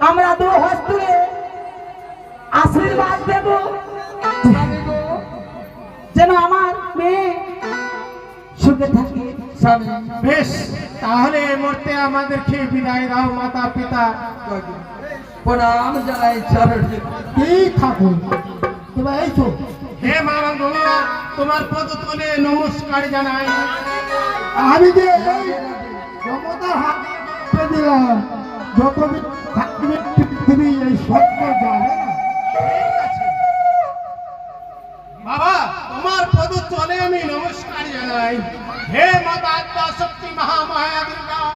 আমরা দু হস্তে আশীর্বাদ দেব যেন আমার মেয়ে সুখে থাকে। বেশ, তাহলে এই মুহূর্তে আমাদেরকে বিদায় দাও মাতা পিতা। প্রণাম জানাই চরণে। কি ঠাকুর এবার এই তো হে মা গঙ্গা, তোমার পদতলে নমস্কার জানাই। আমি যে ক্ষমতার হাত দিলাম, যত পৃথিবী এই সত্য জানে না। বাবা, তোমার পদতলে আমি নমস্কার জানাই। হে মাতা আদ্যা শক্তি মহামায়া দুর্গা